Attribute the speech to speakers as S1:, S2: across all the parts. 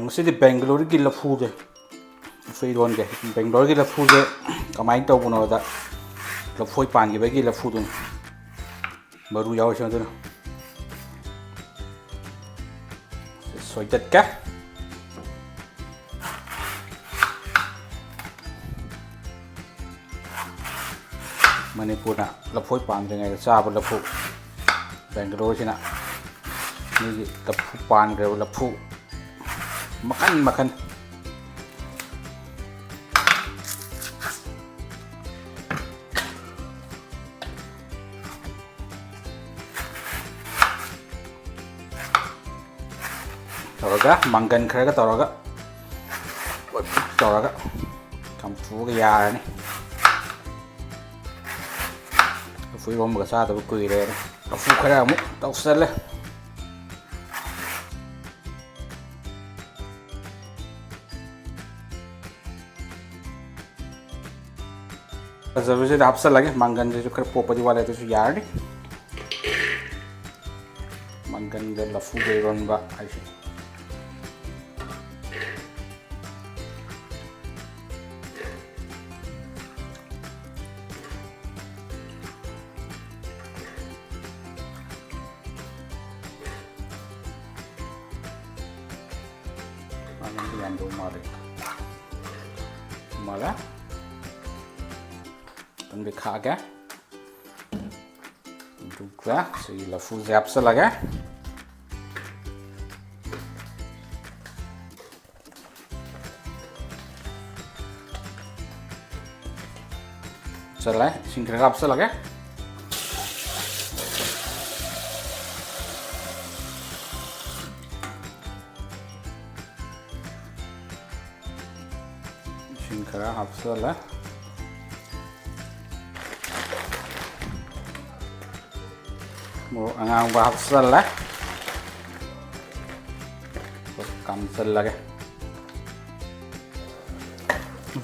S1: ꯉꯁꯤꯗꯤ ꯕꯦꯡꯒꯂꯣꯔꯒꯤ ꯂꯐꯨꯁꯦ ꯐꯩꯔꯣꯟꯒꯦ ꯕꯦꯡꯒꯂꯣꯔꯒꯤ ꯂꯐꯨꯁꯦ ꯀꯃꯥꯏꯅ ꯇꯧꯕꯅꯣꯗ ꯂꯐꯣꯏ ꯄꯥꯟꯈꯤꯕꯒꯤ ꯂꯐꯨꯗꯨꯅꯤ ꯃꯔꯨ ꯌꯥꯎꯔꯤꯁꯦ ꯑꯗꯨꯅ ꯁꯣꯏꯗꯠꯀꯦ ꯃꯅꯤꯄꯨꯔꯅ ꯂꯐꯣꯏ ꯄꯥꯟꯗ꯭ꯔꯤꯉꯩꯗ ꯆꯥꯕ ꯂꯐꯨ ꯕꯦꯡꯒꯂꯣꯔꯁꯤꯅ ꯃꯤꯒꯤ ꯂꯐꯨ ꯄꯥꯟꯈ꯭ꯔꯕ ꯂꯐꯨ ꯃꯈꯟ ꯃꯈꯟ tawraga manggan kharaga tawraga kamfuga yarani lafu irombaga chadaba kuire lafu khara amu tawsale ꯐꯖꯕꯁꯤꯗ ꯍꯥꯞꯆꯜꯂꯒꯦ ꯃꯪꯒꯟꯁꯤꯁꯨ ꯈꯔ ꯄꯣꯞꯄꯗꯤ ꯋꯥꯠꯂꯦ ꯑꯗꯨꯁꯨ ꯌꯥꯔꯅꯤ ꯃꯪꯒꯟꯒ ꯂꯐꯨꯒ ꯏꯔꯣꯟꯕ ꯍꯥꯏꯁꯦ ꯃꯪꯒꯟꯗꯤ ꯌꯥꯝꯗꯧ ꯃꯥꯜꯂꯦ ꯇꯪꯗꯤ ꯈꯥꯛꯑꯒꯦ ꯑꯗꯨꯒ ꯁꯤꯒꯤ ꯂꯐꯨꯁꯦ ꯍꯥꯞꯆꯜꯂꯒꯦ ꯆꯜꯂꯦ ꯏꯁꯤꯡ ꯈꯔ ꯍꯥꯞꯆꯜꯂꯒꯦ ꯏꯁꯤꯡ ꯈꯔ ꯍꯥꯞꯆꯜꯂꯦ morok angang hapsal kamsal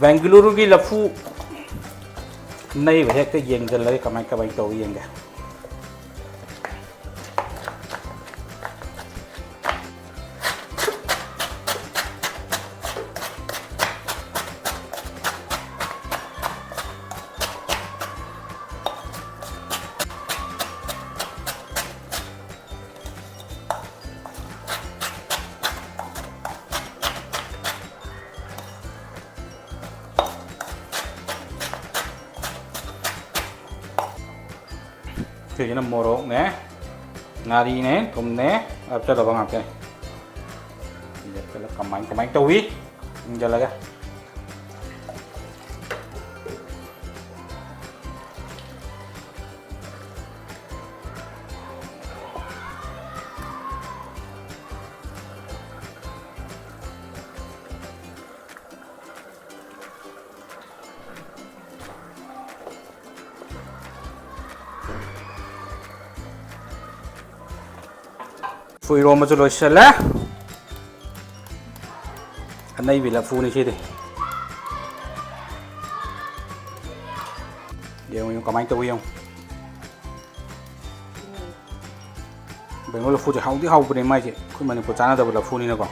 S1: Bengaluru ki lafu nahi bhai ke yengal lage kamai to yenga Jadi morok ne, ngari ne, tum ne, apa coba bang apa? Ini kalau kamai tawi, jalan ya. Phu iromba chu loisala anai bi lafu ni chi de yung kamay tawi yung Bengaluru lafu chu haudi hau bune mai chi khu Manipur chana da lafu ni na ko